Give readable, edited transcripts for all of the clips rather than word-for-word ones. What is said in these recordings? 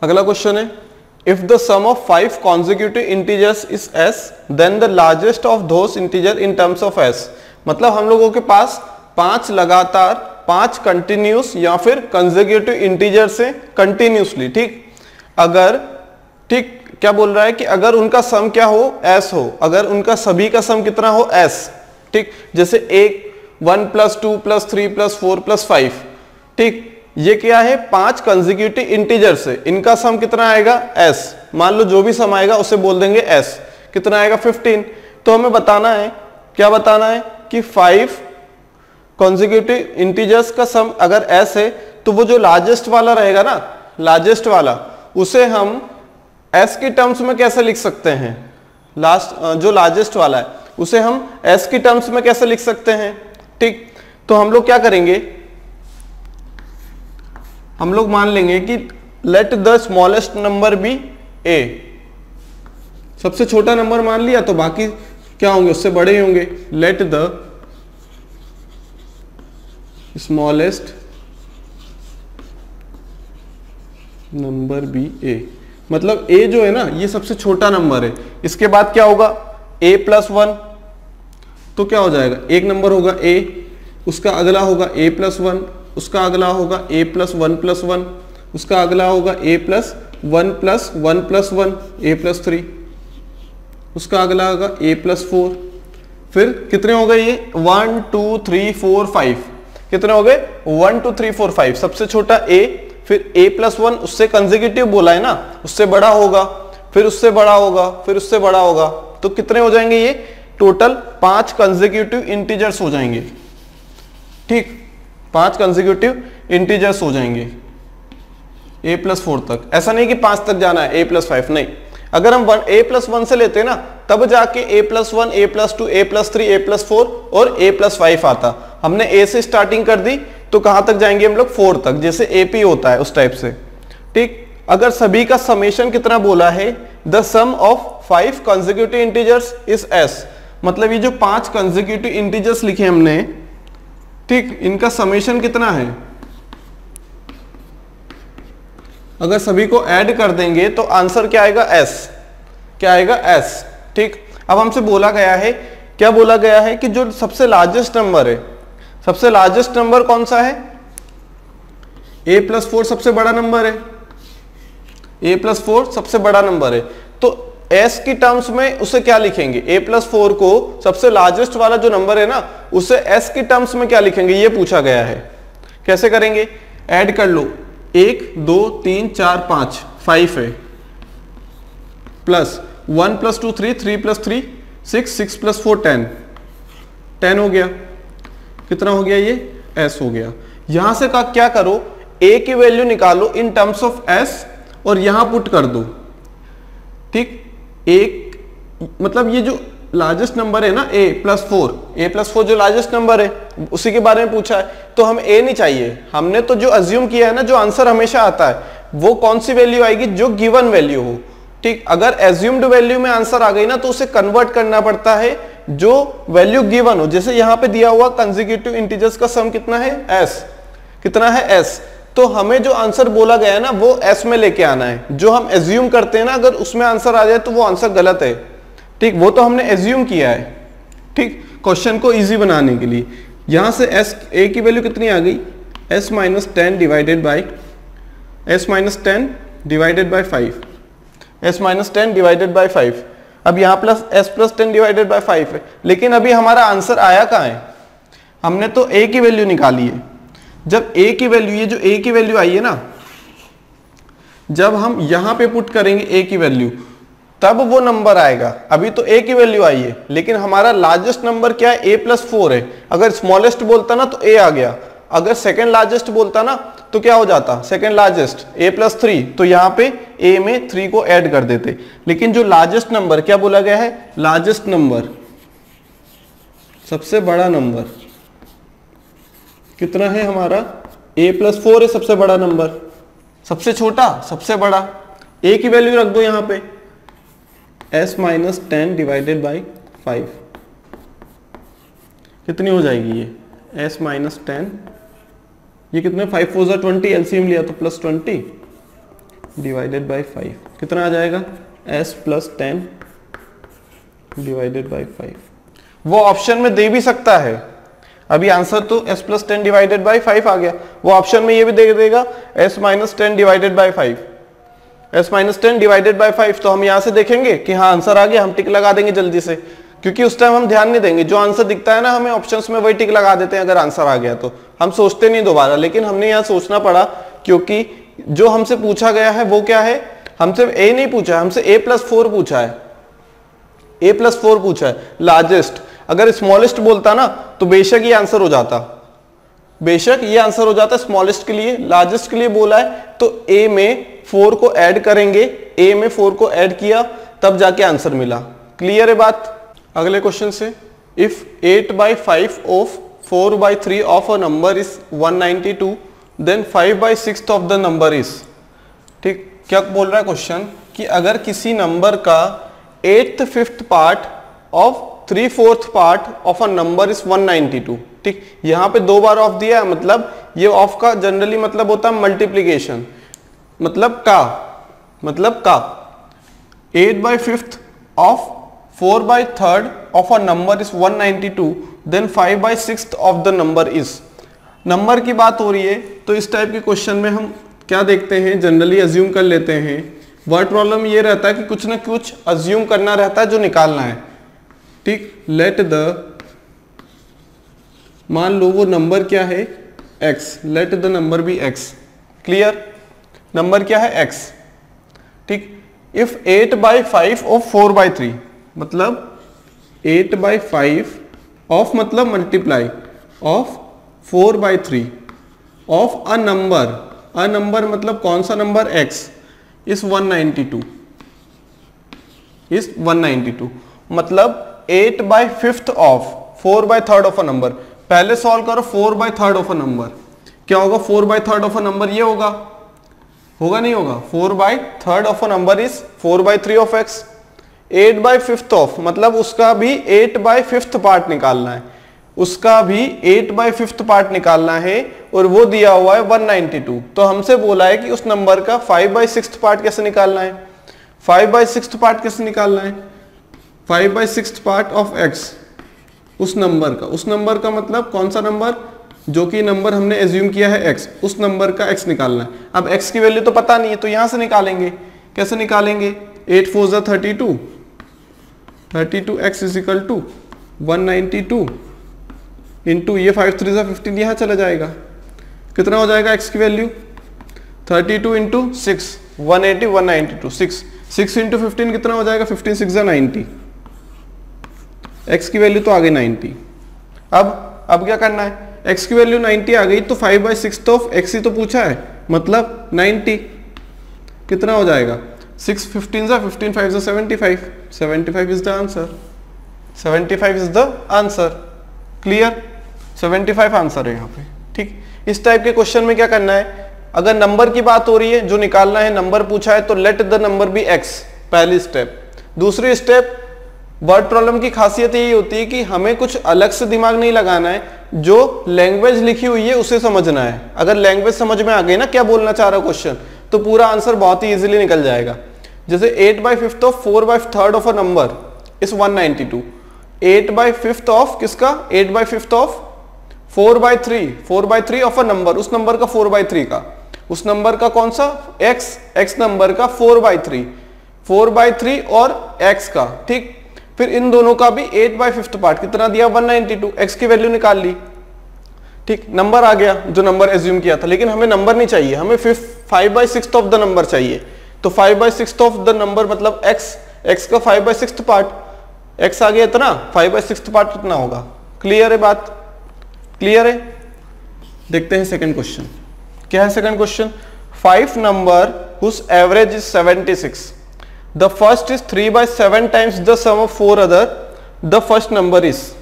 अगला क्वेश्चन है, if the sum of 5 consecutive integers is s then the largest of those integer in terms of s। मतलब हम लोगों के पास 5 लगातार 5 कंटिन्यूस या फिर कंसेक्यूटिव इंटीजर से कंटिन्यूसली, ठीक, अगर, ठीक, क्या बोल रहा है कि अगर उनका सम क्या हो, s हो, अगर उनका सभी का सम कितना हो, s, ठीक, जैसे 1 + 2 + 3 + 4 + 5, ठीक, ये क्या है 5 कंसेक्यूटिव इंटीजर से, इनका सम कितना आएगा s। मान लो जो भी सम आएगा उसे बोल देंगे s, कितना आएगा 15। तो हमें बताना है, क्या बताना है कि 5 कंसेक्यूटिव इंटीजर्स का सम अगर s है तो वो जो लार्जेस्ट वाला रहेगा ना, लार्जेस्ट वाला, उसे हम s की टर्म्स में कैसे लिख सकते हैं, जो लार्जेस्ट वाला है उसे हम s की टर्म्स में कैसे लिख सकते हैं, ठीक। तो हम लोग क्या करेंगे, हम लोग मान लेंगे कि let the smallest number be a, सबसे छोटा नंबर मान लिया तो बाकी क्या होंगे, उससे बड़े ही होंगे। Let the smallest number be a, मतलब a जो है ना ये सबसे छोटा नंबर है, इसके बाद क्या होगा a + 1, तो क्या हो जाएगा, एक नंबर होगा a, उसका अगला होगा a + 1, उसका अगला होगा a + 1 + 1, उसका अगला होगा a + 1 + 1 + 1, a + 3, उसका अगला होगा a + 4। फिर कितने हो गए ये 1 2 3 4 5, कितने हो गए 1 2 3 4 5, सबसे छोटा a, फिर a + 1 उससे कंसेक्यूटिव बोला है ना, उससे बड़ा होगा, फिर उससे बड़ा होगा, फिर उससे बड़ा होगा, तो कितने हो जाएंगे ये टोटल 5 कंसेक्यूटिव इंटीजर्स हो जाएंगे, ठीक, 5 कंसेक्यूटिव इंटीजर्स हो जाएंगे a + 4 तक। ऐसा नहीं कि 5 तक जाना है, a + 5 नहीं, अगर हम a + 1 से लेते हैं ना तब जाके a + 1 a + 2 a + 3 a + 4 और a + 5 आता। हमने a से स्टार्टिंग कर दी तो कहां तक जाएंगे हम लोग 4 तक, जैसे AP होता है उस टाइप से, ठीक। अगर सभी का समेशन कितना बोला है, the sum of 5 consecutive integers is s, मतलब ये जो 5 कंसेक्यूटिव इंटीजर्स लिखे हमने, ठीक, इनका समेशन कितना है, अगर सभी को ऐड कर देंगे तो आंसर क्या आएगा s, क्या आएगा s, ठीक। अब हमसे बोला गया है, क्या बोला गया है कि जो सबसे लार्जेस्ट नंबर है, सबसे लार्जेस्ट नंबर कौन सा है, a + 4 सबसे बड़ा नंबर है, a + 4 सबसे बड़ा नंबर है, तो s की टर्म्स में उसे क्या लिखेंगे, a + 4 को सबसे लार्जेस्ट वाला जो नंबर है ना उसे s की टर्म्स में क्या लिखेंगे, ये पूछा गया है। कैसे करेंगे, ऐड कर लो, 1 2 3 4 5 5 है, प्लस 1 + 2 3 3 + 3 6 6 + 4 10 10 हो गया, कितना हो गया ये s हो गया। यहां से क्या करो, a की वैल्यू निकालो इन टर्म्स ऑफ s और यहां पुट कर दो, ठीक। एक मतलब ये जो लार्जेस्ट नंबर है ना a + 4 जो लार्जेस्ट नंबर है उसी के बारे में पूछा है, तो हम a नहीं चाहिए, हमने तो जो अज्यूम किया है ना, जो आंसर हमेशा आता है वो कौन सी वैल्यू आएगी, जो गिवन वैल्यू हो, ठीक। अगर एज्यूम्ड वैल्यू में आंसर आ गई ना तो उसे कन्वर्ट करना पड़ता है जो वैल्यू गिवन हो। जैसे यहां पे दिया हुआ कंसेक्यूटिव इंटीजर्स का सम कितना है s, कितना है s, तो हमें जो आंसर बोला गया है ना वो s में लेके आना है। जो हम एज्यूम करते हैं ना अगर उसमें आंसर आ जाए तो वो आंसर गलत है, ठीक, वो तो हमने एज्यूम किया है, ठीक, क्वेश्चन को इजी बनाने के लिए। यहां से s a की वैल्यू कितनी आ गई, s - 10 divided by 5, s - 10 divided by 5। अब यहाँ प्लस s + 10 डिवाइडेड बाय 5 है, लेकिन अभी हमारा आंसर आया कहाँ है, हमने तो a की वैल्यू निकाली है। जब a की वैल्यू, ये जो a की वैल्यू आई है ना, जब हम यहां पे पुट करेंगे a की वैल्यू तब वो नंबर आएगा। अभी तो a की वैल्यू आई है लेकिन हमारा लार्जेस्ट नंबर क्या है, a + 4 है। अगर स्मॉलेस्ट बोलता ना तो a आ गया, अगर सेकंड लार्जेस्ट बोलता ना तो क्या हो जाता, सेकंड लार्जेस्ट a + 3, तो यहाँ पे a में 3 को ऐड कर देते। लेकिन जो लार्जेस्ट नंबर क्या बोला गया है, लार्जेस्ट नंबर, सबसे बड़ा नंबर कितना है हमारा, a + 4 है सबसे बड़ा नंबर, सबसे छोटा सबसे बड़ा, a की वैल्यू रख दो यहाँ पे s - 10 डिवाइडेड बाय 5, कितनी हो जाएगी ये s - 10, ये कितने 5 4 20, एलसीएम लिया तो +20, डिवाइडेड बाई 5 कितना आ जाएगा, s प्लस 10 डिवाइडेड बाई 5। वो ऑप्शन में दे भी सकता है, अभी आंसर तो s प्लस 10 डिवाइडेड बाई 5 आ गया, वो ऑप्शन में ये भी दे देगा s minus 10 divided by 5, s minus 10 divided by 5। तो हम यहाँ से देखेंगे कि हाँ आंसर आ गया, हम टिक लगा देंगे जल्दी से, क्योंकि उस टाइम हम ध्यान नहीं देंगे, जो आंसर दिखता है ना हमें ऑप्शंस में वही टिक लगा देते हैं अगर आंसर आ गया तो, हम सोचते नहीं दोबारा। लेकिन हमने यहाँ सोचना पड़ा क्योंकि जो हमसे पूछा गया है वो क्या है, हमसे a नहीं पूछा है, हमसे a+4 पूछा है, a+4 पूछा है लार्जेस्ट। अगर स्मॉलेस्ट बोलता ना तो बेशक ये आंसर हो जाता, बेशक ये आंसर हो जाता स्मॉलेस्ट के लिए। लार्जेस्ट के लिए बोला है तो a में 4 को ऐड करेंगे, a में 4 को ऐड किया तब जाके आंसर मिला। क्लियर है बात। अगले क्वेश्चन से, if 8/5 of 4/3 of a number is 192 then 5/6 of the number is. ठीक, क्या बोल रहा है क्वेश्चन कि अगर किसी नंबर का 8/5 part of 3/4 part of a number is 192। ठीक, यहाँ पे 2 बार ऑफ दिया है, मतलब ये ऑफ का जनरली मतलब होता है मल्टीप्लीकेशन, मतलब का 8/5 of 4/3 of a number is 192 then 5/6 of the number is. Number की बात हो रही है तो इस टाइप के क्वेश्चन में हम क्या देखते हैं, जनरली अज्यूम कर लेते हैं। वर्ड प्रॉब्लम ये रहता है कि कुछ ना कुछ अज्यूम करना रहता है जो निकालना है। ठीक, लेट द, मान लो वो नंबर क्या है x, let the number be x। Clear, number क्या है x। ठीक, इफ 8/5 ऑफ 4/3, मतलब 8/5 ऑफ मतलब multiply of 4/3 of a number मतलब कौन सा नंबर x इस 192 मतलब 8/5 ऑफ 4/3 ऑफ अ नंबर। पहले सॉल्व करो 4/3 ऑफ अ नंबर, क्या होगा 4/3 ऑफ अ नंबर, ये होगा नहीं होगा, 4/3 of a number is 4/3 of x। 8/5 of मतलब उसका भी 8/5 पार्ट निकालना है, उसका भी 8/5 पार्ट निकालना है और वो दिया हुआ है 192। तो हमसे बोला है कि उस नंबर का 5/6 पार्ट कैसे निकालना है, 5/6 पार्ट कैसे निकालना है, 5/6 पार्ट ऑफ x उस नंबर का मतलब कौन सा नंबर, जो कि नंबर हमने एज्यूम किया है x, उस नंबर का x निकालना है। अब x की वैल्यू तो पता नहीं है तो यहां से निकालेंगे, कैसे निकालेंगे, 8×4 = 32, 32x is equal to 192 into ये 5×3 = 15, यहाँ चला जाएगा, कितना हो जाएगा x की वैल्यू 32 इंटू 6 180 192 6 इंटू 15 कितना हो जाएगा 15 6 = 90, x की वैल्यू तो आ गई 90। अब क्या करना है, x की वैल्यू 90 आ गई तो 5/6 ऑफ x ही तो पूछा है, मतलब 90 कितना हो जाएगा 6 15 = 15 5 = 75, 75 is the answer, 75 is the answer. Clear, 75 answer है यहाँ पे। ठीक, इस टाइप के क्वेश्चन में क्या करना है, अगर नंबर की बात हो रही है, जो निकालना है नंबर पूछा है तो let the number be x, पहली स्टेप। दूसरी स्टेप, वर्ड प्रॉब्लम की खासियत यही होती है कि हमें कुछ अलग से दिमाग नहीं लगाना है, जो लैंग्वेज लिखी हुई है उसे समझना है। अगर लैंग्वेज समझ में आ गई ना क्या बोलना चाह रहा है क्वेश्चन, तो पूरा आंसर बहुत ही इजीली निकल जाएगा। जैसे 8/5 of 4/3 of a number is 192, 8/5 of किसका, 8/5 ऑफ 4/3 ऑफ अ नंबर, उस नंबर का 4/3 का, उस नंबर का कौन सा x नंबर का 4/3 और x का। ठीक, फिर इन दोनों का भी 8/5 पार्ट कितना दिया 192, x की वैल्यू निकाल ली। ठीक, नंबर आ गया जो नंबर एज्यूम किया था, लेकिन हमें नंबर नहीं चाहिए, हमें 5/6 ऑफ द नंबर चाहिए। तो 5/6 ऑफ द नंबर मतलब x का 5/6 पार्ट, x आ गया इतना, 5/6 पार्ट कितना होगा। क्लियर है बात, क्लियर है। देखते हैं सेकंड क्वेश्चन, क्या है second question, 5 number whose average is 76, the first is 3/7 times the sum of 4 other, the first number is।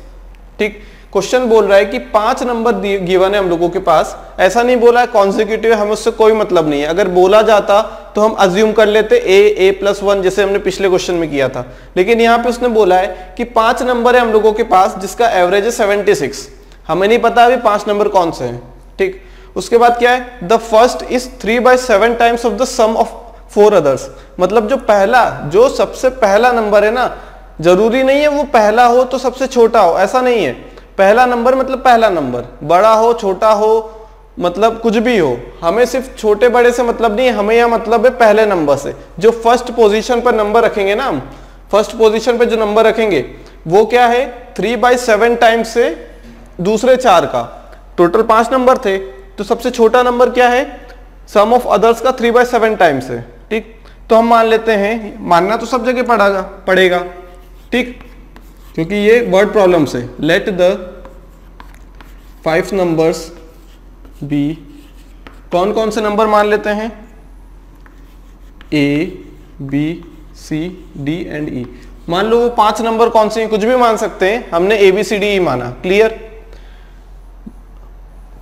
ठीक, क्वेश्चन बोल रहा है कि 5 नंबर गिवन है हम लोगों के पास, ऐसा नहीं बोला है कॉन्जिक्यूटिव, हमें उससे कोई मतलब नहीं है। अगर बोला जाता तो हम अज्यूम कर लेते a+1 जैसे हमने पिछले क्वेश्चन में किया था, लेकिन यहाँ पे उसने बोला है कि 5 नंबर है हम लोगों के पास जिसका एवरेज है 76, हमें नहीं पता अभी 5 नंबर कौन से हैं। ठीक, उसके बाद क्या है, the first is 3/7 times of the sum of 4 others. मतलब जो सबसे पहला नंबर है ना, जरूरी नहीं है वो पहला हो तो सबसे छोटा हो, ऐसा नहीं है। पहला नंबर मतलब पहला नंबर, बड़ा हो छोटा हो मतलब कुछ भी हो, हमें सिर्फ छोटे बड़े से मतलब नहीं है, हमें यह मतलब है पहले नंबर से। जो फर्स्ट पोजीशन पर नंबर रखेंगे ना, हम फर्स्ट पोजीशन पे जो नंबर रखेंगे वो क्या है, 3/7 टाइम्स से दूसरे 4 का। टोटल 5 नंबर थे, तो सबसे छोटा नंबर क्या है, सम ऑफ अदर्स का 3/7 टाइम्स है। ठीक, तो हम मान लेते हैं, मानना तो सब जगह पड़ेगा। ठीक, क्योंकि ये वर्ड प्रॉब्लम से, लेट द 5 नंबर्स बी, कौन कौन से नंबर मान लेते हैं, A B C D and E. मान लो वो 5 नंबर कौन से हैं, कुछ भी मान सकते हैं, हमने ए बी सी डी ई माना। क्लियर।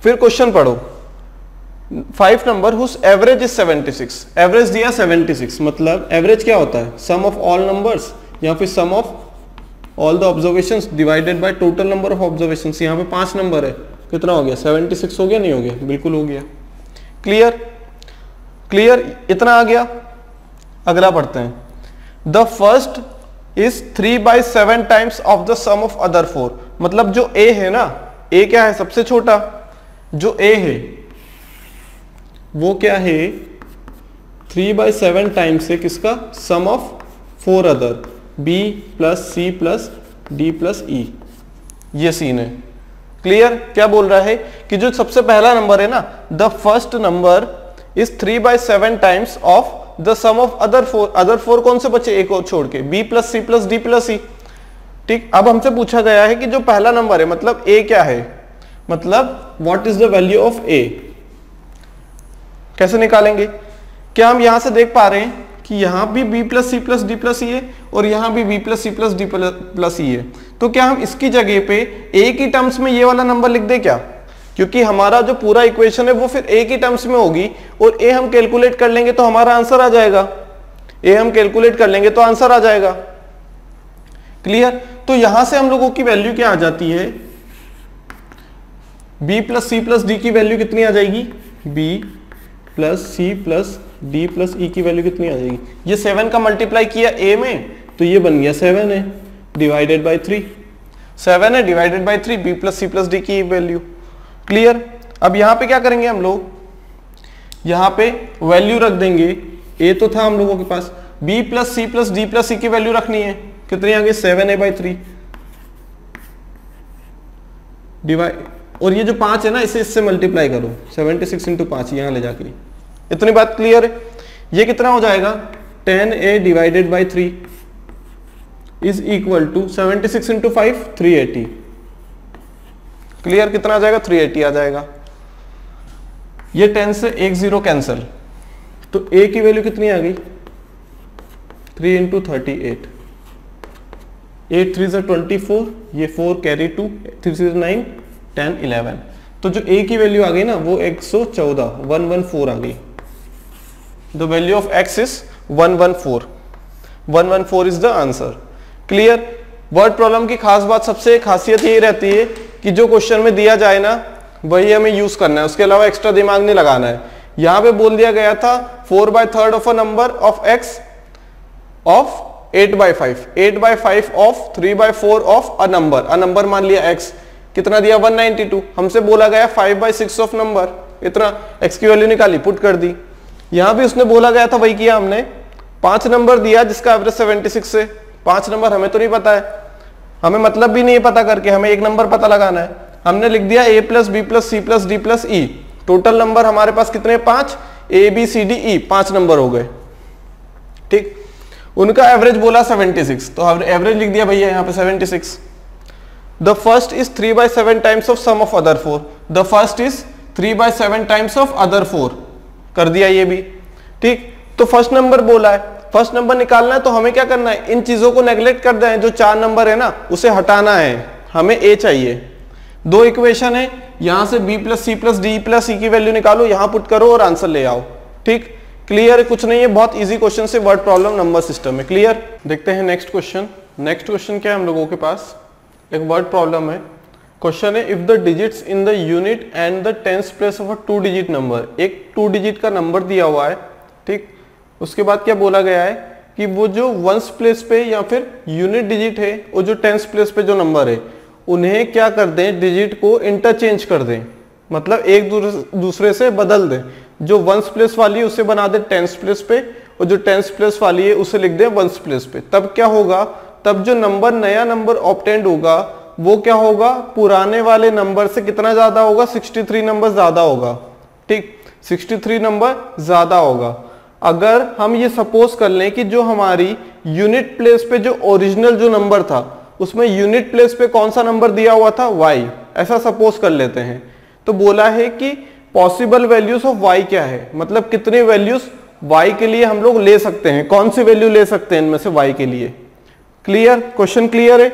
फिर क्वेश्चन पढ़ो, 5 number whose average is 76। Average दिया 76, मतलब एवरेज क्या होता है, सम ऑफ ऑल नंबर्स या फिर sum of all the observations divided by total number of observations. यहाँ पे 5 नंबर है, कितना हो गया, 76 हो गया, नहीं हो गया, बिल्कुल हो गया। क्लियर, क्लियर, इतना आ गया। अगला पढ़ते हैं, the first is 3/7 times of the sum of other 4। मतलब जो ए है ना, ए क्या है, सबसे छोटा जो ए है वो क्या है, 3/7 टाइम्स से किसका, sum of 4 other, B plus C plus D plus E. ये सीन है। क्लियर। क्या बोल रहा है कि जो सबसे पहला नंबर है ना, the first number is 3/7 times of the sum of other 4। Other 4 कौन से बचे, एक और छोड़ के, B plus C plus D plus E. ठीक, अब हमसे पूछा गया है कि जो पहला नंबर है मतलब ए क्या है, मतलब what is the value of A. कैसे निकालेंगे, क्या हम यहां से देख पा रहे हैं कि यहां भी b plus C plus D plus E है और यहां भी b plus C plus D plus E है। तो क्या हम इसकी जगह पे a की टर्म्स में ये वाला नंबर लिख दे क्या, क्योंकि हमारा जो पूरा इक्वेशन है वो फिर a की टर्म्स में होगी और a हम कैलकुलेट कर लेंगे तो हमारा आंसर आ जाएगा। a हम कैलकुलेट कर लेंगे तो आंसर आ जाएगा। क्लियर। तो यहां से हम लोगों की वैल्यू क्या आ जाती है, b plus C plus D की वैल्यू कितनी आ जाएगी, b plus C plus D plus E की वैल्यू कितनी आ जाएगी, ये 7 का मल्टीप्लाई किया a में तो ये बन गया 7 है डिवाइडेड बाई 3, 7 है divided by 3, b plus C plus D की वैल्यू। क्लियर। अब यहां पे क्या करेंगे हम लोग, यहां पे वैल्यू रख देंगे, a तो था हम लोगों के पास, b plus C plus D plus E की वैल्यू रखनी है, कितनी आ गई 7a/3 डिवाइड, और ये जो 5 है ना इसे इससे मल्टीप्लाई करो, 76 × 5 यहां ले जाके। इतनी बात क्लियर है। ये कितना हो जाएगा, 10a divided by 3 is equal to 76 × 5 380। Clear. कितना आ जाएगा, 380 आ जाएगा। ये 10 से 1 0 कैंसिल, तो a की वैल्यू कितनी आ गई, 3 × 38, 8 3 से 24, ये 4 कैरी 2, 3 से 9 10 11। तो जो a की वैल्यू आ गई ना वो 114 114 आ गई। The value of x is 114, 114 is the answer. Clear. Word problem की खास बात, सबसे खासियत यही रहती है कि जो क्वेश्चन में दिया जाए ना वही हमें यूज करना है, उसके अलावा एक्स्ट्रा दिमाग नहीं लगाना है। यहां पे बोल दिया गया था 4/3 of a number of x of 8/5, 8/5 of 3/4 of a number मान लिया x, कितना दिया 192। हमसे बोला गया 5/6 ऑफ नंबर, इतना x की वैल्यू निकाली, पुट कर दी। यहां भी उसने बोला गया था, वही किया हमने, 5 नंबर दिया जिसका एवरेज 76 से, 5 नंबर हमें तो नहीं पता है, हमें मतलब भी नहीं है पता करके, हमें एक नंबर पता लगाना है। हमने लिख दिया a plus B plus C plus D plus E, total number हमारे पास कितने, 5, a b c d e 5 number हो गए। ठीक, उनका एवरेज बोला 76, तो एवरेज लिख दिया भैया यहाँ पे 76। The first is 3/7 times of sum of other 4, the first is 3/7 times of other 4, कर दिया ये भी। ठीक, तो फर्स्ट नंबर बोला है, फर्स्ट नंबर निकालना है तो हमें क्या करना है, इन चीजों को नेग्लेक्ट कर दें, जो 4 नंबर है ना उसे हटाना है, हमें a चाहिए। 2 इक्वेशन है, यहां से b plus C plus D plus E की वैल्यू निकालो, यहां पुट करो और आंसर ले आओ। ठीक, क्लियर। कुछ नहीं है, बहुत इजी क्वेश्चन से वर्ड प्रॉब्लम नंबर सिस्टम में। क्लियर। देखते हैं नेक्स्ट क्वेश्चन। नेक्स्ट क्वेश्चन क्या है हम लोगों के पास, एक वर्ड प्रॉब्लम है। क्वेश्चन है, if the digits in the unit and the tens place of a 2 digit number, एक 2 डिजिट का नंबर दिया हुआ है, ठीक, उसके बाद क्या बोला गया है कि वो जो वंस प्लेस पे या फिर यूनिट डिजिट है और जो टेंस प्लेस पे जो नंबर है उन्हें क्या कर दें, डिजिट को इंटरचेंज कर दें, मतलब एक दूसरे से बदल दें। जो वंस प्लेस वाली है उसे बना दे टेंस प्लेस पे और जो टेंस प्लेस वाली है उसे लिख दे वंस प्लेस पे। तब क्या होगा, तब जो नंबर नया नंबर ऑब्टेंड होगा वो क्या होगा, पुराने वाले नंबर से कितना ज्यादा होगा, 63 नंबर ज्यादा होगा। ठीक, 63 नंबर ज्यादा होगा। अगर हम ये सपोज कर लें कि जो हमारी यूनिट प्लेस पे जो ओरिजिनल जो नंबर था उसमें यूनिट प्लेस पे कौन सा नंबर दिया हुआ था, y, ऐसा सपोज कर लेते हैं। तो बोला है कि पॉसिबल वैल्यूज ऑफ y क्या है, मतलब कितने वैल्यूज y के लिए हम लोग ले सकते हैं, कौन सी वैल्यू ले सकते हैं इनमें से y के लिए। क्लियर, क्वेश्चन क्लियर है।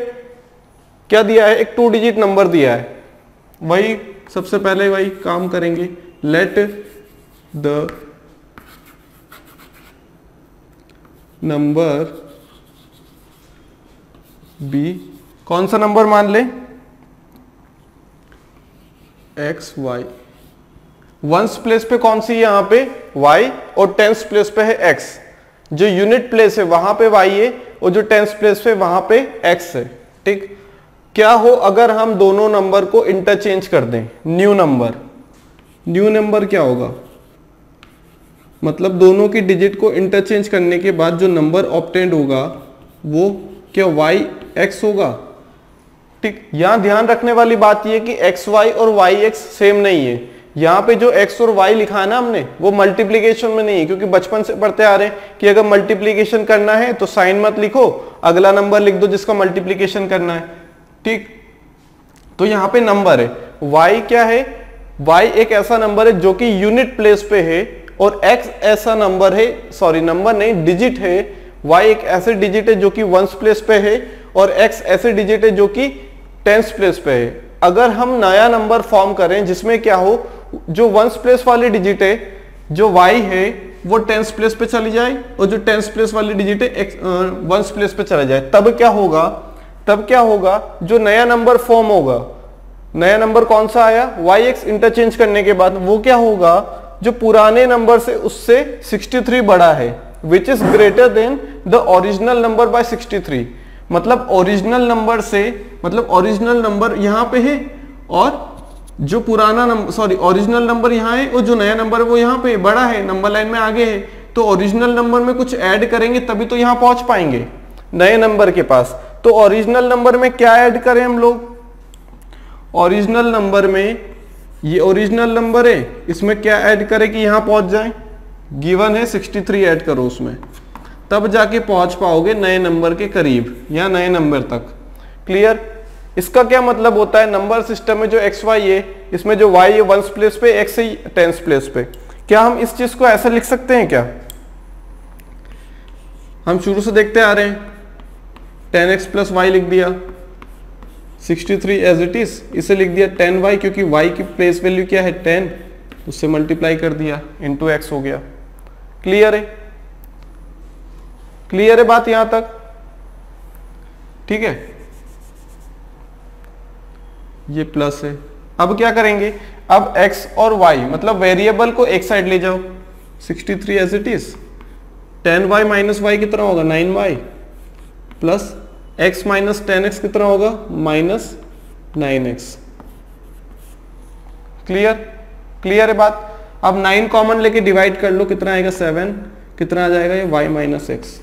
क्या दिया है, एक 2 डिजिट नंबर दिया है, वही सबसे पहले वही काम करेंगे। लेट द नंबर बी, कौन सा नंबर मान ले, एक्स वाई। वंस प्लेस पे कौन सी, यहां पे y और टेंस प्लेस पे है x। जो यूनिट प्लेस है वहां पे y है और जो टेंस प्लेस पे वहां पे x है। ठीक, क्या हो अगर हम दोनों नंबर को इंटरचेंज कर दें, न्यू नंबर क्या होगा, मतलब दोनों की डिजिट को इंटरचेंज करने के बाद जो नंबर ऑब्टेंड होगा वो क्या y x होगा। ठीक, यहां ध्यान रखने वाली बात यह कि xy और yx सेम नहीं है। यहाँ पे जो x और y लिखा है ना हमने वो मल्टीप्लीकेशन में नहीं है, क्योंकि बचपन से पढ़ते आ रहे हैं कि अगर मल्टीप्लीकेशन करना है तो साइन मत लिखो, अगला नंबर लिख दो जिसका मल्टीप्लीकेशन करना है। ठीक, तो यहाँ पे नंबर है, y क्या है, y एक ऐसा नंबर है जो कि यूनिट प्लेस पे है और x ऐसा नंबर है, सॉरी नंबर नहीं डिजिट है, y एक ऐसे डिजिट है जो कि वंस प्लेस पे है और x ऐसे डिजिट है जो कि टेंस प्लेस पे है। अगर हम नया नंबर फॉर्म करें जिसमें क्या हो, जो वंस प्लेस वाली डिजिट है जो y है वो टेंस प्लेस पे चली जाए और जो टेंस प्लेस वाली डिजिट है वंस प्लेस पे चला जाए, तब क्या होगा, जो नया नंबर फॉर्म होगा, नया नंबर कौन सा आया, yx इंटरचेंज करने के बाद वो क्या होगा, जो पुराने नंबर से उससे 63 बड़ा है, which is greater than the original number by 63। मतलब ओरिजिनल नंबर से, मतलब ओरिजिनल नंबर यहां पे है और जो पुराना नंबर, सॉरी ओरिजिनल नंबर यहाँ है और जो नया नंबर है वो यहाँ पे बड़ा है, नंबर लाइन में आगे है। तो ओरिजिनल नंबर में कुछ ऐड करेंगे तभी तो यहाँ पहुंच पाएंगे नए नंबर के पास। तो ओरिजिनल नंबर में क्या ऐड करें हम लोग, ओरिजिनल नंबर में ये ओरिजिनल नंबर है, इसमें क्या ऐड करें कि यहाँ पहुंच जाए, गिवन है 63 ऐड करो उसमें, तब जाके पहुंच पाओगे नए नंबर के करीब या नए नंबर तक। क्लियर, इसका क्या मतलब होता है, नंबर सिस्टम में जो एक्स वाई है इसमें जो y है वंस प्लेस पे, x है टेंस प्लेस पे। क्या हम इस चीज को ऐसे लिख सकते हैं क्या, हम शुरू से देखते आ रहे हैं 10x प्लस वाई लिख दिया, 63 एज इट इज, इसे लिख दिया 10y क्योंकि y की प्लेस वैल्यू क्या है 10, उससे मल्टीप्लाई कर दिया इंटू x हो गया। क्लियर है, क्लियर है बात यहां तक, ठीक है, ये प्लस है। अब क्या करेंगे, अब x और y मतलब वेरिएबल को एक साइड ले जाओ, 63 as it is, 10y minus Y कितना होगा 9y, plus x minus 10x कितना होगा माइनस 9x। क्लियर, क्लियर है बात। अब 9 कॉमन लेके डिवाइड कर लो, कितना आएगा 7, कितना आ जाएगा ये y माइनस x।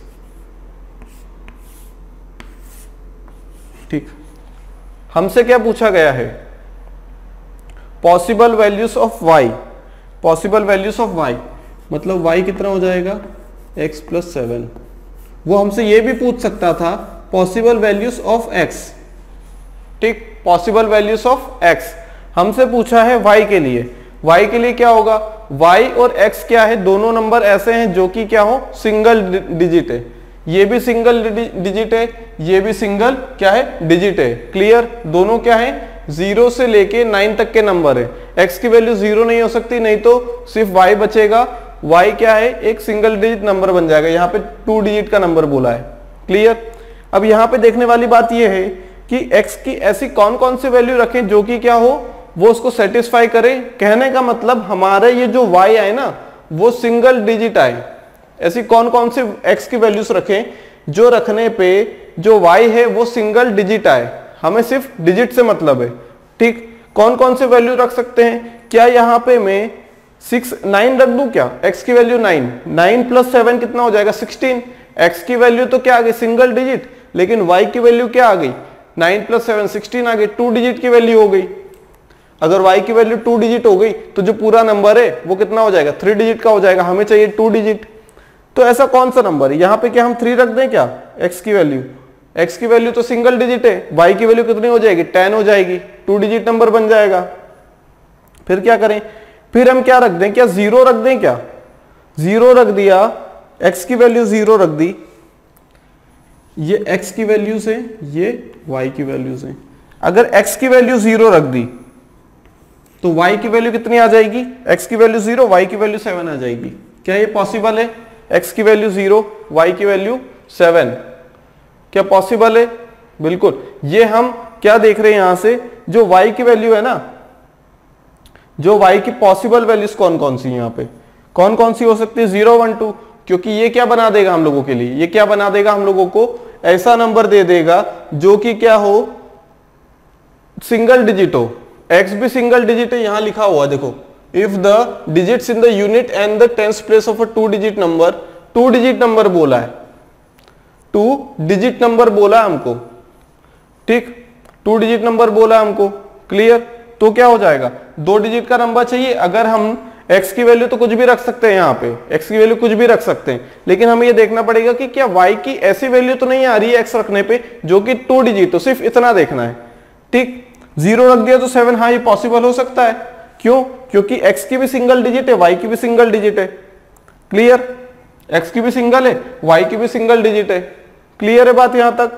ठीक, हमसे क्या पूछा गया है, possible values of y, possible values of y मतलब y कितना हो जाएगा x प्लस 7। वो हमसे ये भी पूछ सकता था पॉसिबल वैल्यूज ऑफ x, ठीक, पॉसिबल वैल्यूज ऑफ x हमसे पूछा है y के लिए। y के लिए क्या होगा, y और x क्या है, दोनों नंबर ऐसे हैं जो कि क्या हो सिंगल डिजिट है, ये भी सिंगल डिजिट है, ये भी सिंगल क्या है डिजिट है। क्लियर, दोनों क्या है 0 से लेके 9 तक के नंबर है। x की वैल्यू 0 नहीं हो सकती, नहीं तो सिर्फ y बचेगा, y क्या है एक सिंगल डिजिट नंबर बन जाएगा, यहाँ पे 2 डिजिट का नंबर बोला है। क्लियर, अब यहाँ पे देखने वाली बात ये है कि x की ऐसी कौन कौन सी वैल्यू रखें जो कि क्या हो वो उसको सेटिस्फाई करे। कहने का मतलब हमारा ये जो y आए ना वो सिंगल डिजिट आए, ऐसी कौन कौन सी x की वैल्यूज रखें जो रखने पे जो y है वो सिंगल डिजिट आए, हमें सिर्फ डिजिट से मतलब है। ठीक, कौन कौन से वैल्यू रख सकते हैं? क्या यहाँ पे मैं 9 रख दूं क्या? x की वैल्यू 9 प्लस 7 कितना हो जाएगा? 16। x की वैल्यू तो क्या आ गई? सिंगल डिजिट, लेकिन y की वैल्यू क्या आ गई? 9 प्लस 7 16 आ गई, 2 डिजिट की वैल्यू हो गई। अगर y की वैल्यू 2 डिजिट हो गई तो जो पूरा नंबर है वो कितना हो जाएगा? 3 डिजिट का हो जाएगा, हमें चाहिए 2 डिजिट। तो ऐसा कौन सा नंबर है? यहाँ पे क्या हम 3 रख दें क्या? x की वैल्यू तो सिंगल डिजिट है, y की वैल्यू कितनी हो जाएगी? 10 हो जाएगी, 2 डिजिट नंबर बन जाएगा। फिर क्या करें? फिर हम क्या रख दें? क्या 0 रख दें क्या? 0 रख दिया, x की वैल्यू 0 रख दी, ये x की वैल्यू से, ये y की वैल्यू से। अगर x की वैल्यू 0 रख दी तो y की वैल्यू कितनी आ जाएगी? x की वैल्यू 0, y की वैल्यू 7 आ जाएगी। क्या ये पॉसिबल है? x की वैल्यू 0, y की वैल्यू 7, क्या पॉसिबल है? बिल्कुल। ये हम क्या देख रहे हैं यहां से, जो y की वैल्यू है ना, जो y की पॉसिबल वैल्यूज कौन कौन सी यहाँ पे, कौन कौन सी हो सकती है? 0 1 2, क्योंकि ये क्या बना देगा हम लोगों के लिए? ये क्या बना देगा हम लोगों को? ऐसा नंबर दे देगा जो कि क्या हो? सिंगल डिजिट हो। x भी सिंगल डिजिट है, यहां लिखा हुआ देखो, if the digits in the unit and the tens place of a 2 digit number, 2 digit number बोला है, 2 डिजिट नंबर बोला हमको। ठीक, 2 डिजिट नंबर बोला हमको, क्लियर? तो क्या हो जाएगा? 2 डिजिट का नंबर चाहिए। अगर हम x की वैल्यू तो कुछ भी रख सकते हैं, यहाँ पे x की वैल्यू कुछ भी रख सकते हैं, लेकिन हमें ये देखना पड़ेगा कि क्या y की ऐसी वैल्यू तो नहीं आ रही है x रखने पे जो कि 2 डिजिट हो, सिर्फ इतना देखना है। ठीक, 0 रख दिया तो 7, हाँ ये पॉसिबल हो सकता है। क्यों? क्योंकि x की भी सिंगल डिजिट है, y की भी सिंगल डिजिट है। क्लियर? x की भी सिंगल है, y की भी सिंगल डिजिट है। क्लियर है बात यहां तक?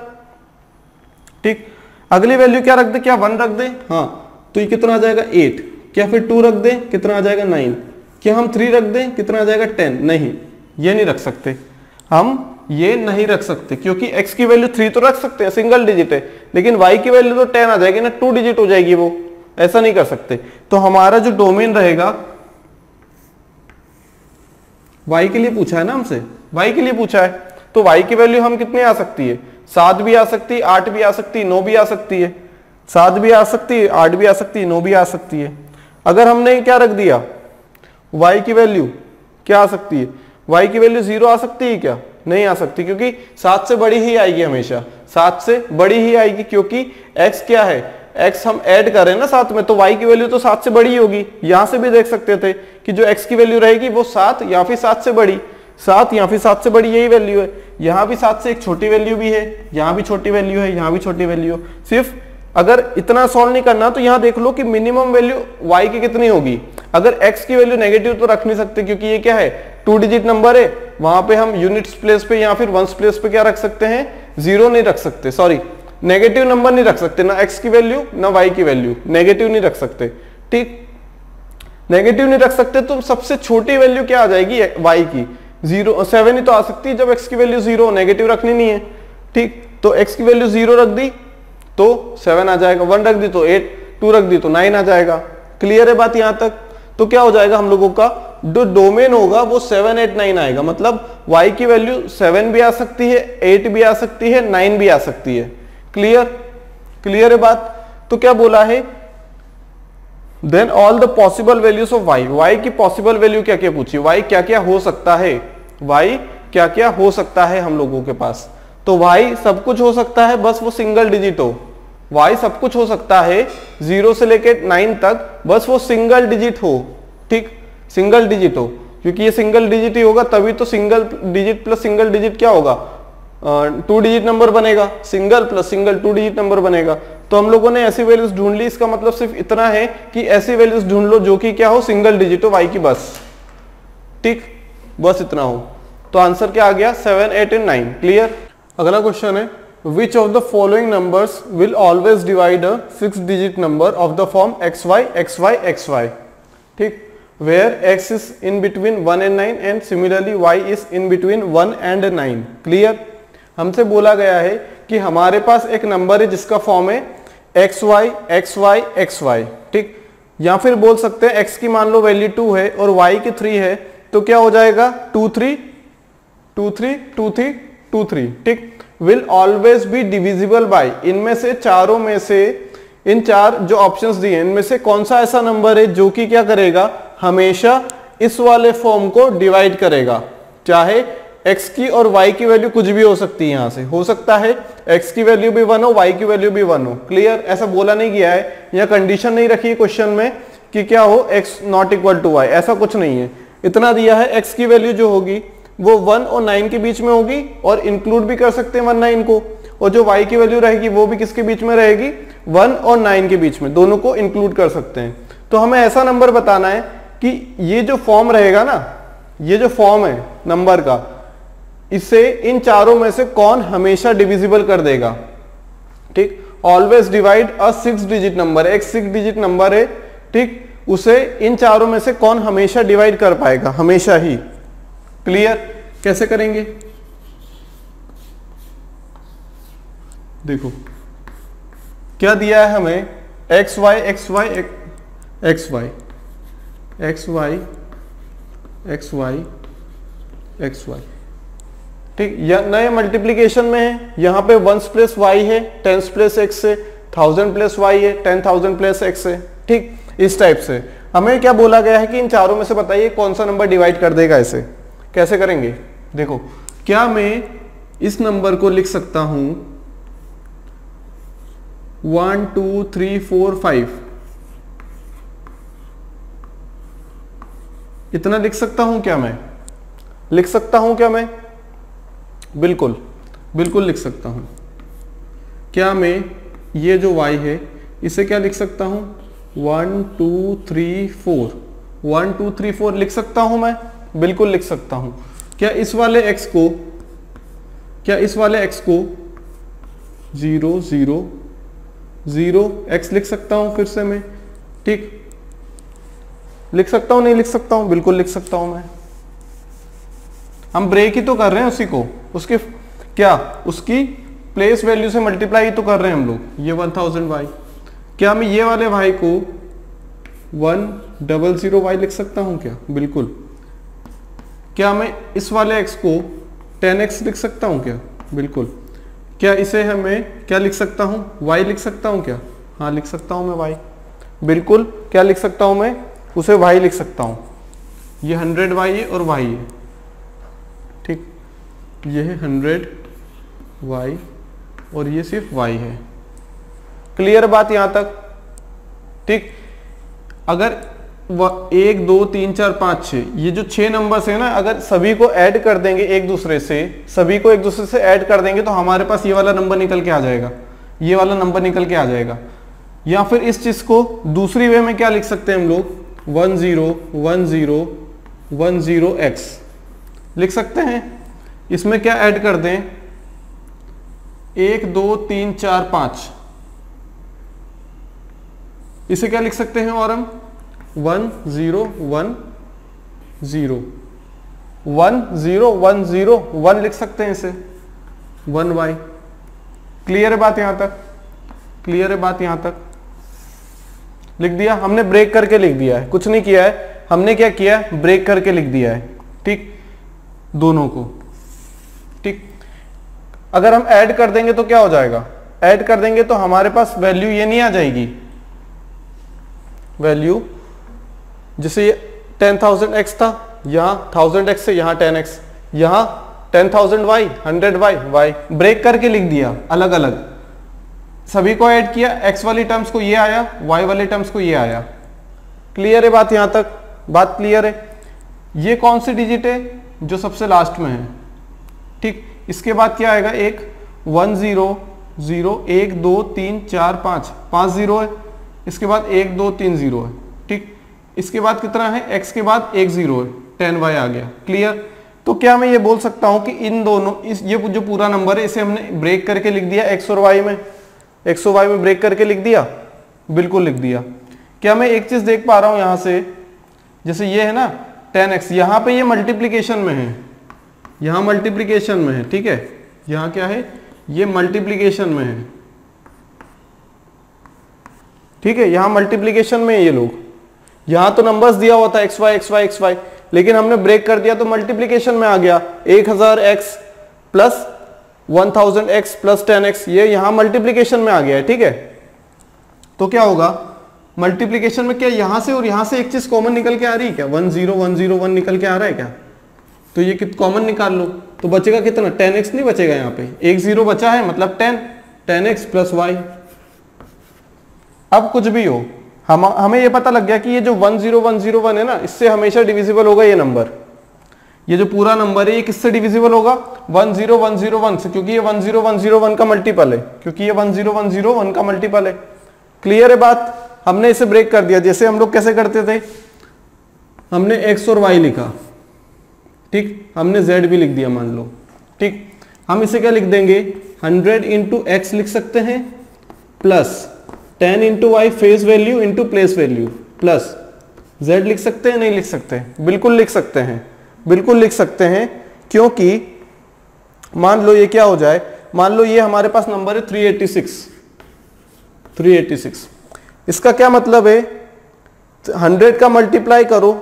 ठीक, अगली वैल्यू क्या रख दे? क्या 1 रख दे? हाँ, तो ये कितना आ जाएगा? 8। क्या फिर 2 रख दे? कितना आ जाएगा? 9। क्या हम 3 रख दें? कितना आ जाएगा? 10। नहीं, ये नहीं रख सकते, हम ये नहीं रख सकते, क्योंकि x की वैल्यू 3 तो रख सकते हैं, सिंगल डिजिट है, लेकिन y की वैल्यू तो 10 आ जाएगी ना, 2 डिजिट हो जाएगी वो, ऐसा नहीं कर सकते। तो हमारा जो डोमेन रहेगा, y के लिए पूछा है ना हमसे, y के लिए पूछा है, तो y की वैल्यू हम कितने आ सकती है? 7 भी आ सकती है, 8 भी आ सकती है, 9 भी आ सकती है। 7 भी आ सकती है, 8 भी आ सकती है, 9 भी आ सकती है। अगर हमने क्या रख दिया? y की वैल्यू क्या आ सकती है? y की वैल्यू 0 आ सकती है क्या? नहीं आ सकती, क्योंकि 7 से बड़ी ही आएगी, हमेशा 7 से बड़ी ही आएगी, क्योंकि x क्या है? x हम ऐड कर रहे हैं ना साथ में, तो y की वैल्यू तो 7 से बड़ी ही होगी। यहां से भी देख सकते थे कि जो x की वैल्यू रहेगी वो 7 या फिर 7 से बड़ी, 7 या फिर 7 से बड़ी, यही वैल्यू है। यहां भी 7 से एक छोटी वैल्यू भी है, यहां भी छोटी वैल्यू है, यहां भी छोटी वैल्यू। सिर्फ अगर इतना सॉल्व नहीं करना तो यहां देख लो कि मिनिमम वैल्यू y की कितनी होगी। अगर x की वैल्यू नेगेटिव तो रख नहीं सकते, क्योंकि ये क्या है? 2 डिजिट नंबर है, वहां पे हम यूनिट्स प्लेस पे या फिर वंस प्लेस पे क्या रख सकते हैं? 0 नहीं रख सकते, सॉरी नेगेटिव नंबर नहीं रख सकते, ना x की वैल्यू ना y की वैल्यू, नेगेटिव नहीं रख सकते। ठीक, नेगेटिव नहीं रख सकते, तो सबसे छोटी वैल्यू क्या आ जाएगी? y की 7 ही तो आ सकती है जब x की वैल्यू 0, नेगेटिव रखनी नहीं है। ठीक, तो x की वैल्यू 0 रख दी तो 7 आ जाएगा, 1 रख दी तो 8, 2 रख दी तो 9 आ जाएगा। क्लियर है बात यहां तक? तो क्या हो जाएगा हम लोगों का जो डोमेन होगा वो 7 8 9 आएगा, मतलब y की वैल्यू 7 भी आ सकती है, 8 भी आ सकती है, 9 भी आ सकती है। क्लियर? क्लियर है बात? तो क्या बोला है? Then all the possible values of y, y की पॉसिबल वैल्यू क्या क्या पूछी? y क्या क्या हो सकता है? y क्या क्या हो सकता है हम लोगों के पास? तो y सब कुछ हो सकता है, बस वो सिंगल डिजिट हो। y सब कुछ हो सकता है 0 से लेके 9 तक, बस वो सिंगल डिजिट हो। ठीक, सिंगल डिजिट हो, क्योंकि ये सिंगल डिजिट ही होगा, तभी तो single digit plus single digit क्या होगा? 2 डिजिट नंबर बनेगा, single plus single 2 digit number बनेगा। तो हम लोगों ने ऐसी वैल्यूज ढूंढ ली, इसका मतलब सिर्फ इतना है कि ऐसी वैल्यूज ढूंढ लो जो कि क्या हो? सिंगल डिजिट हो y की, बस। ठीक, बस इतना हो। तो आंसर क्या आ गया? 7 8 एंड 9। क्लियर? अगला क्वेश्चन है, which of the following numbers will always divide a 6-digit number of the form xy xy xy? ठीक, where x is in between 1 and 9 and similarly y is in between 1 and 9. Clear? हमसे बोला गया है कि हमारे पास एक number है जिसका फॉर्म है xy xy xy। ठीक, या फिर बोल सकते हैं x की मान लो वैल्यू 2 है और y की 3 है, तो क्या हो जाएगा? 2 3 2 3 2 3 2 3, ठीक। Will always be divisible by, इनमें से चारों में से, इन चार जो ऑप्शंस दिए इनमें से कौन सा ऐसा नंबर है जो कि क्या करेगा, हमेशा इस वाले फॉर्म को डिवाइड करेगा। चाहे x की और y की वैल्यू कुछ भी हो सकती है, यहां से हो सकता है x की वैल्यू भी 1 हो, y की वैल्यू भी 1 हो। क्लियर, ऐसा बोला नहीं गया है या कंडीशन नहीं रखी है क्वेश्चन में कि क्या हो x not equal to y, ऐसा कुछ नहीं है। इतना दिया है x की वैल्यू जो होगी वो 1 और 9 के बीच में होगी, और इंक्लूड भी कर सकते हैं 1 9 को, और जो y की वैल्यू रहेगी वो भी किसके बीच में रहेगी, 1 और 9 के बीच में, दोनों को इंक्लूड कर सकते हैं। तो हमें ऐसा नंबर बताना है कि ये जो फॉर्म रहेगा ना, ये जो फॉर्म है नंबर का, इससे इन चारों में से कौन हमेशा डिविजिबल कर देगा, ठीक। ऑलवेज डिवाइड अ 6 डिजिट नंबर, एक 6 डिजिट नंबर है, ठीक, उसे इन चारों में से कौन हमेशा डिवाइड कर पाएगा, हमेशा ही। क्लियर, कैसे करेंगे, देखो क्या दिया है हमें, X Y X Y X Y X Y X Y X Y, ठीक। या नए मल्टीप्लीकेशन में है, यहां पे 1s प्लस वाई है, 10s प्लस एक्स है, 1000 प्लस वाई है, 10,000 प्लस एक्स है, ठीक। इस टाइप से हमें क्या बोला गया है कि इन चारों में से बताइए कौन सा नंबर डिवाइड कर देगा इसे। कैसे करेंगे, देखो, क्या मैं इस नंबर को लिख सकता हूं 1 2 3 4 5, इतना लिख सकता हूं क्या, मैं लिख सकता हूं क्या, मैं बिल्कुल बिल्कुल लिख सकता हूं। क्या मैं ये जो y है इसे क्या लिख सकता हूं, 1 2 3 4, 1 2 3 4 लिख सकता हूं, मैं बिल्कुल लिख सकता हूं। क्या इस वाले x को, क्या इस वाले x को 0 0 0 x लिख सकता हूं, फिर से मैं, ठीक, लिख सकता हूं, नहीं लिख सकता हूं, बिल्कुल लिख सकता हूं मैं। हम ब्रेक ही तो कर रहे हैं उसी को, उसके क्या, उसकी प्लेस वैल्यू से मल्टीप्लाई तो कर रहे हैं हम लोग। ये 1000 y, क्या मैं ये वाले y को 100 y लिख सकता हूं क्या, बिल्कुल। क्या मैं इस वाले x को 10x लिख सकता हूं क्या, बिल्कुल। क्या इसे हमें क्या लिख सकता हूं, y लिख सकता हूं क्या, हाँ लिख सकता हूं मैं y, बिल्कुल। क्या लिख सकता हूं मैं, उसे y लिख सकता हूं। ये 100y है और y है, ठीक, ये है 100y और ये सिर्फ y है। क्लियर बात यहां तक, ठीक। अगर 1 2 3 4 5 6, ये जो 6 नंबर्स है ना, अगर सभी को ऐड कर देंगे एक दूसरे से, सभी को एक दूसरे से ऐड कर देंगे तो हमारे पास ये वाला नंबर निकल के आ जाएगा, ये वाला नंबर निकल के आ जाएगा। या फिर इस चीज को दूसरी वे में क्या लिख सकते हैं हम लोग, 1 0 1 0 1 0 x लिख सकते हैं। इसमें क्या ऐड कर दें, 1 2 3 4 5, इसे क्या लिख सकते हैं, और हम 1 0 1 0 1 0 1 0 1 लिख सकते हैं इसे, 1y। क्लियर है बात यहां तक, क्लियर है बात यहां तक, लिख दिया हमने, ब्रेक करके लिख दिया है, कुछ नहीं किया है हमने, क्या किया है, ब्रेक करके लिख दिया है, ठीक, दोनों को, ठीक। अगर हम ऐड कर देंगे तो क्या हो जाएगा, ऐड कर देंगे तो हमारे पास वैल्यू ये नहीं आ जाएगी, वैल्यू जैसे ये 10,000x था, यहाँ 1000x से यहाँ 10x, यहाँ 10,000y 100y y, ब्रेक करके लिख दिया अलग अलग, सभी को ऐड किया, x वाली टर्म्स को ये आया, y वाले टर्म्स को ये आया। क्लियर है बात यहां तक, बात क्लियर है। ये कौन सी डिजिट है, जो सबसे लास्ट में है, ठीक। इसके बाद क्या आएगा, एक 1 0 0 1 2 3 4 5 5 0 है, इसके बाद 1 2 3 0 है, ठीक। इसके बाद कितना है, x के बाद 1 0 है, 10y आ गया। क्लियर, तो क्या मैं ये बोल सकता हूं कि इन दोनों, इस ये जो पूरा नंबर है इसे हमने ब्रेक करके लिख दिया x और y में, x और y में ब्रेक करके लिख दिया, बिल्कुल लिख दिया। क्या मैं एक चीज देख पा रहा हूं यहां से, जैसे ये है ना 10x, यहां पे ये मल्टीप्लीकेशन में है, यहां मल्टीप्लीकेशन में है, ठीक है, यहां क्या है, ये मल्टीप्लीकेशन में है, ठीक है, यहां मल्टीप्लीकेशन में है ये लोग। यहां तो नंबर्स दिया हुआ था xy xy xy, लेकिन हमने ब्रेक कर दिया तो मल्टीप्लीकेशन में आ गया। 1000x plus 1000x plus 10x, ये यहां मल्टीप्लीकेशन में आ गया है, ठीक है। तो क्या होगा मल्टीप्लीकेशन में, क्या यहां से और यहां से एक चीज कॉमन निकल के आ रही है क्या? 10101 निकल के आ रहा है क्या? तो ये कॉमन निकाल लो तो बचेगा कितना? 10x नहीं बचेगा, यहाँ पे एक 0 बचा है, मतलब 10x प्लस y। अब कुछ भी हो, हमें ये पता लग गया कि ये जो 10101 है ना, इससे हमेशा डिविजिबल होगा ये नंबर। ये जो पूरा नंबर है ये किससे डिविजिबल होगा? 10101 से, क्योंकि ये 10101 का मल्टीपल है, क्योंकि ये 10101 का मल्टीपल है। क्लियर है बात? हमने इसे ब्रेक कर दिया। जैसे हम लोग कैसे करते थे, हमने x और y लिखा, ठीक, हमने z भी लिख दिया मान लो, ठीक। हम इसे क्या लिख देंगे? 100 इंटू x लिख सकते हैं, plus 10 into Y face value into place value, plus z लिख सकते हैं? नहीं लिख सकते? बिल्कुल लिख सकते हैं, बिल्कुल लिख सकते हैं। क्योंकि मान लो ये क्या हो जाए, मान लो ये हमारे पास नंबर है 386। इसका क्या मतलब है? 100 का मल्टीप्लाई करो,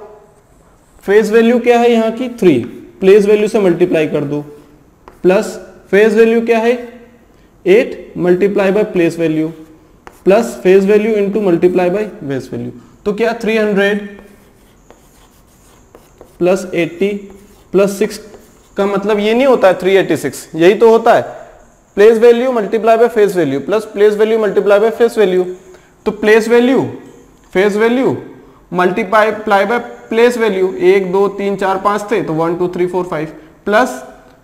फेस वैल्यू क्या है यहाँ की 3, प्लेस वैल्यू से मल्टीप्लाई कर दो, प्लस फेस वैल्यू क्या है 8 multiply by place value, plus face value into multiply by base value. तो क्या 300 प्लस 80 प्लस 6 का मतलब ये नहीं होता है 386, यही तो होता है। Place value multiply by face value plus place value multiply by face value. तो place value face value multiply by place value, 1 2 3 4 5 थे तो 1 2 3 4 5, plus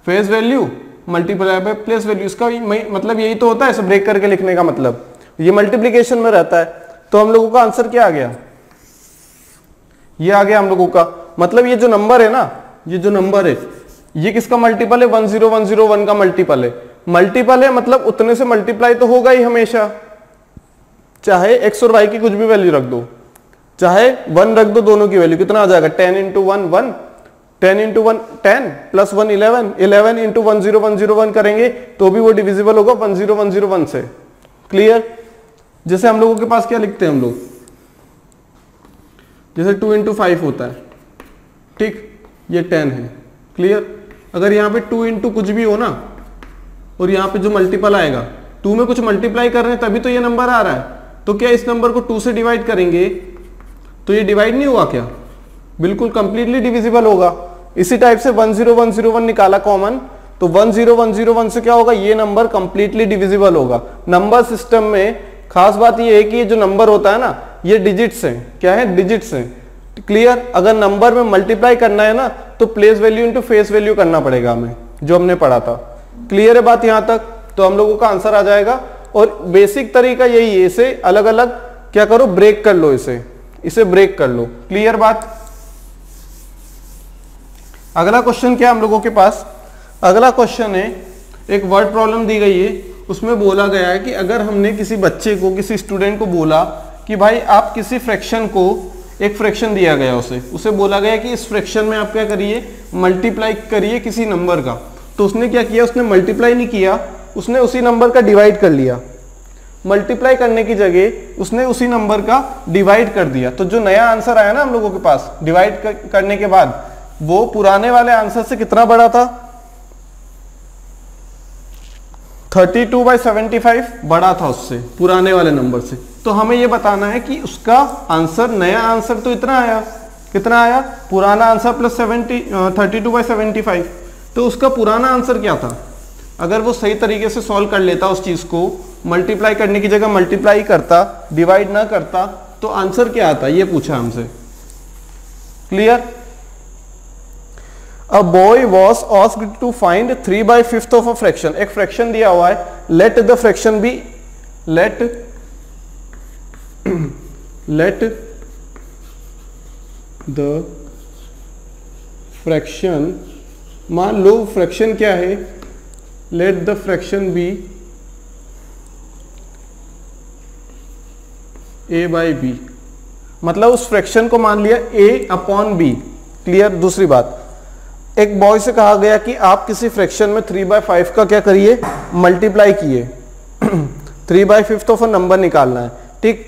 face value multiply by place value. इसका मतलब यही तो होता है, इसे ब्रेक करके लिखने का मतलब ये मल्टीप्लीकेशन में रहता है। तो हम लोगों का आंसर क्या आ गया? ये आ गया हम लोगों का। मतलब ये जो नंबर है ना, ये जो नंबर है ये किसका मल्टीपल है? 10101 का मल्टीपल है। मल्टीपल है मतलब उतने से मल्टीप्लाई तो होगा ही हमेशा, चाहे x और y की कुछ भी वैल्यू रख दो, चाहे 1 रख दो, दोनों की वैल्यू कितना आ जाएगा? 10 इंटू 1 1, 10 इंटू 1 10 प्लस 1 11, 11 इंटू 10101 करेंगे तो भी वो डिविजिबल होगा 10101 से। क्लियर? जैसे हम लोगों के पास क्या लिखते हैं हम लोग, जैसे 2 इंटू 5 होता है, ठीक, ये 10 है। क्लियर? अगर यहाँ पे 2 इंटू कुछ भी हो ना, और यहाँ पे जो मल्टीपल आएगा 2 में कुछ मल्टीप्लाई कर रहे हैं तभी तो ये नंबर आ रहा है, तो क्या इस नंबर को 2 से डिवाइड करेंगे तो ये डिवाइड नहीं हुआ क्या? बिल्कुल कंप्लीटली डिविजिबल होगा। इसी टाइप से 10101 निकाला कॉमन, तो 10101 से क्या होगा? ये नंबर कंप्लीटली डिविजिबल होगा। नंबर सिस्टम में खास बात ये है कि ये जो नंबर होता है ना, ये डिजिट्स हैं। क्या है? डिजिट्स हैं। क्लियर? अगर नंबर में मल्टीप्लाई करना है ना तो place value into face value करना पड़ेगा हमें, जो हमने पढ़ा था। क्लियर है बात यहां तक? तो हम लोगों का आंसर आ जाएगा। और बेसिक तरीका यही है, इसे अलग अलग क्या करो, ब्रेक कर लो, इसे ब्रेक कर लो। क्लियर बात? अगला क्वेश्चन क्या हम लोगों के पास? अगला क्वेश्चन है, एक वर्ड प्रॉब्लम दी गई है, उसमें बोला गया है कि अगर हमने किसी बच्चे को, किसी स्टूडेंट को बोला कि भाई आप किसी फ्रैक्शन को, एक फ्रैक्शन दिया गया उसे बोला गया कि इस फ्रैक्शन में आप क्या करिए, मल्टीप्लाई करिए किसी नंबर का। तो उसने क्या किया? उसने मल्टीप्लाई नहीं किया, उसने उसी नंबर का डिवाइड कर लिया। मल्टीप्लाई करने की जगह उसने उसी नंबर का डिवाइड कर दिया। तो जो नया आंसर आया ना हम लोगों के पास डिवाइड करने के बाद, वो पुराने वाले आंसर से कितना बड़ा था? 32/75 बड़ा था उससे, पुराने वाले नंबर से। तो हमें ये बताना है कि उसका आंसर, नया आंसर तो इतना आया, कितना आया? पुराना आंसर प्लस 32/75। तो उसका पुराना आंसर क्या था? अगर वो सही तरीके से सॉल्व कर लेता उस चीज को, मल्टीप्लाई करने की जगह मल्टीप्लाई करता, डिवाइड ना करता, तो आंसर क्या आता? ये पूछा हमसे। Clear? A boy was asked to find 3/5 of a fraction. एक फ्रैक्शन दिया हुआ है, let the fraction be, let the fraction, मान लो फ्रैक्शन क्या है, let the fraction be a/b, मतलब उस फ्रैक्शन को मान लिया a/b। क्लियर? दूसरी बात, एक बॉय से कहा गया कि आप किसी फ्रैक्शन में 3/5 का क्या करिए, मल्टीप्लाई किए। 3/5 ऑफ अ नंबर निकालना है, ठीक।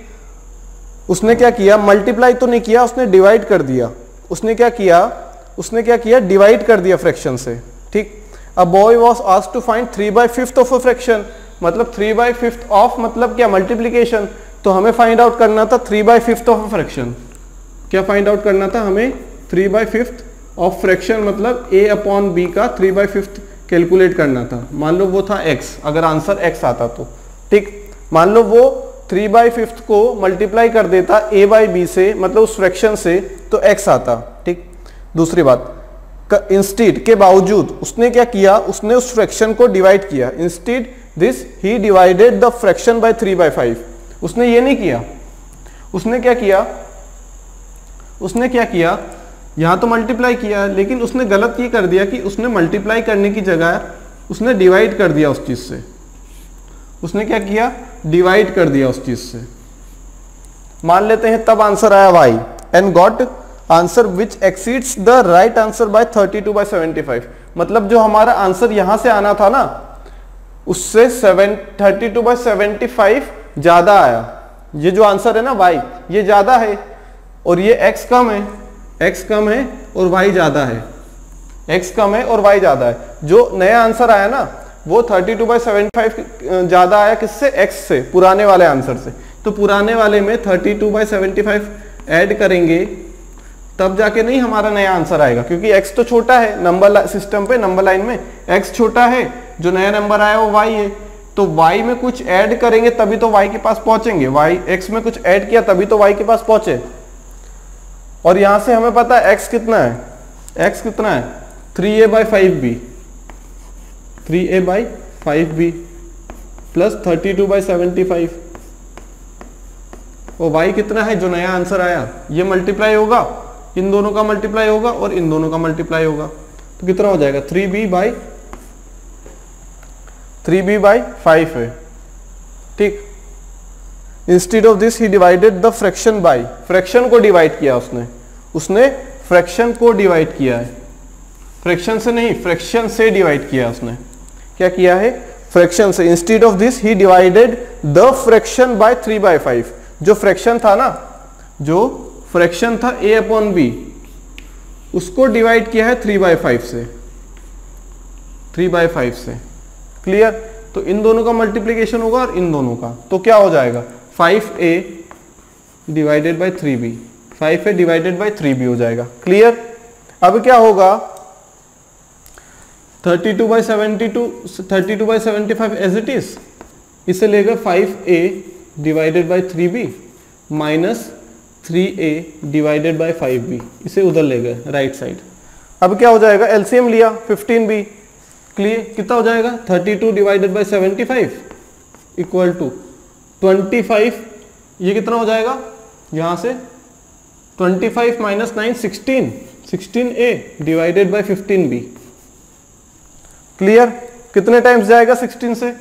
उसने क्या किया? मल्टीप्लाई तो नहीं किया, उसने डिवाइड कर दिया। उसने क्या किया? उसने क्या किया, डिवाइड कर दिया फ्रैक्शन से। ठीक, a boy was asked to find 3/5 of a fraction, मतलब 3/5 ऑफ मतलब क्या, मल्टीप्लीकेशन। तो हमें फाइंड आउट करना था 3/5 ऑफ अ फ्रैक्शन। क्या फाइंड आउट करना था हमें, 3/5 ऑफ फ्रैक्शन, मतलब a/b का 3/5 कैलकुलेट करना था। मान लो वो था x, अगर आंसर x आता तो। ठीक, मान लो वो 3/5 को मल्टीप्लाई कर देता a/b से, मतलब उस फ्रैक्शन से, तो x आता। ठीक, दूसरी बात, इंस्टीड के बावजूद उसने क्या किया, उसने उस फ्रैक्शन को डिवाइड किया। Instead this he divided the fraction by 3/5। उसने ये नहीं किया, उसने क्या किया, उसने क्या किया, यहां तो मल्टीप्लाई किया, लेकिन उसने गलत ये कर दिया कि उसने मल्टीप्लाई करने की जगह उसने डिवाइड कर दिया उस चीज से। उसने क्या किया, डिवाइड कर दिया उस चीज से। मान लेते हैं तब आंसर आया y and got answer which exceeds the right answer by 32/75। मतलब जो हमारा आंसर यहां से आना था ना, उससे 32/75 ज्यादा आया। ये जो आंसर है ना y, ये ज्यादा है, और ये x कम है, x कम है और y ज्यादा है, x कम है और y ज्यादा है। जो नया आंसर आया ना, वो 32/75 ज्यादा आया, किससे, x से, पुराने वाले आंसर से। तो पुराने वाले में 32/75 ऐड करेंगे, तब जाके नहीं हमारा नया आंसर आएगा, क्योंकि x तो छोटा है नंबर सिस्टम पे, नंबर लाइन में x छोटा है, जो नया नंबर आया वो y है। तो y में कुछ ऐड करेंगे तभी तो y के पास पहुंचेंगे, y x में कुछ ऐड किया तभी तो y के पास पहुंचे। और यहां से हमें पता है x कितना है, x कितना है, 3a/5b, 3a/5b प्लस 32/75, और y कितना है, जो नया आंसर आया, ये मल्टीप्लाई होगा, इन दोनों का मल्टीप्लाई होगा और इन दोनों का मल्टीप्लाई होगा, तो कितना हो जाएगा, 3b/5 है। ठीक, instead of this he divided the fraction by, fraction को डिवाइड किया उसने फ्रैक्शन को डिवाइड किया है, फ्रैक्शन से नहीं, फ्रैक्शन से डिवाइड किया उसने। क्या किया है, फ्रैक्शन से। Instead of this he divided the fraction by 3/5। जो फ्रैक्शन था ना, जो फ्रैक्शन था a/b, उसको डिवाइड किया है 3/5 से, 3/5 से। क्लियर, तो इन दोनों का मल्टीप्लीकेशन होगा और इन दोनों का, तो क्या हो जाएगा, 5a divided by 3b, 5a divided by 3b हो जाएगा। क्लियर, अब क्या होगा, 32/75 एज इट इज, इसे लेगा 5a divided by 3b minus 3a divided by 5b, इसे उधर ले गए राइट साइड। अब क्या हो जाएगा, एलसीएम लिया 15b, क्लियर, कितना हो जाएगा, 32 डिवाइडेड बाय 75 इक्वल टू 25, ये कितना हो जाएगा, यहां से 25 minus 9 16, 16a divided by 15b। Clear, कितने टाइम्स जाएगा 16 से,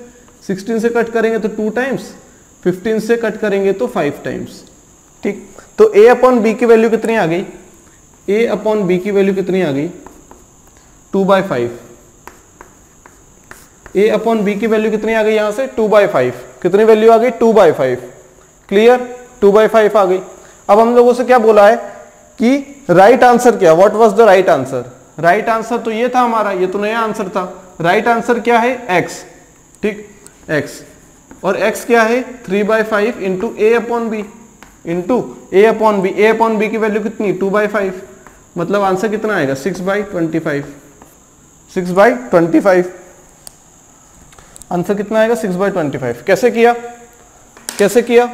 16 से कट करेंगे तो 2 टाइम्स, 15 से कट करेंगे तो 5 टाइम्स। ठीक, तो a/b की वैल्यू कितनी आ गई, a/b की वैल्यू कितनी आ गई, 2/5। a/b की वैल्यू कितनी आ गई, यहां से 2/5, कितनी वैल्यू आ गई, 2/5। क्लियर, 2/5 आ गई। अब हम लोगों से क्या बोला है कि राइट आंसर क्या, what was the right answer. Right answer तो ये था हमारा, ये तो नया आंसर था। राइट आंसर क्या है, x। ठीक, x, और x क्या है, 3/5 into a/b, into a/b, a/b की वैल्यू कितनी, 2/5, मतलब आंसर कितना आएगा, 6/25, 6/25, आंसर कितना आएगा, 6/25। कैसे किया, कैसे किया,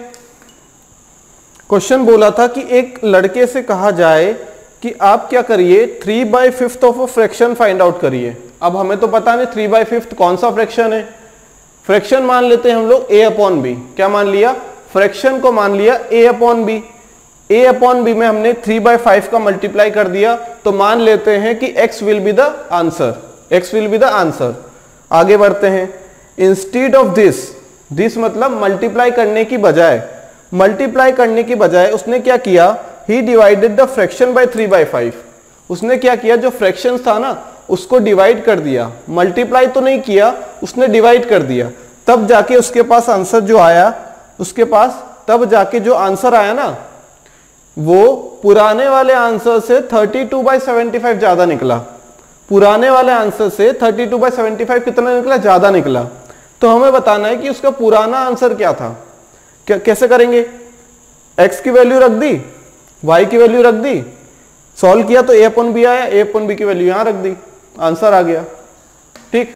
क्वेश्चन बोला था कि एक लड़के से कहा जाए कि आप क्या करिए, 3/5 of a fraction find out करिए। अब हमें तो पता नहीं 3/5 कौन सा फ्रैक्शन है, फ्रैक्शन मान लेते हैं हम लोग a/b, क्या मान लिया, फ्रैक्शन को मान लिया a/b, a/b में हमने 3/5 का मल्टीप्लाई कर दिया, तो मान लेते हैं कि x will be the answer, x will be the answer. आगे बढ़ते हैं, इंस्टीड ऑफ दिस मतलब मल्टीप्लाई करने की बजाय, मल्टीप्लाई करने की बजाय उसने क्या किया, ही डिवाइडेड द फ्रैक्शन बाय 3/5। उसने क्या किया, जो फ्रैक्शन था ना उसको डिवाइड कर दिया, मल्टीप्लाई तो नहीं किया, उसने डिवाइड कर दिया, तब जाके उसके पास आंसर जो आया, उसके पास तब जाके जो आंसर आया ना, वो पुराने वाले आंसर से 32/75 ज्यादा निकला। पुराने वाले आंसर से 32/75 कितना निकला? ज्यादा निकला। तो हमें बताना है कि उसका पुराना आंसर क्या था। कैसे करेंगे? x की वैल्यू रख दी, y की वैल्यू रख दी, सॉल्व किया तो a/b आया, a/b की वैल्यू यहां रख दी, आंसर आ गया। ठीक।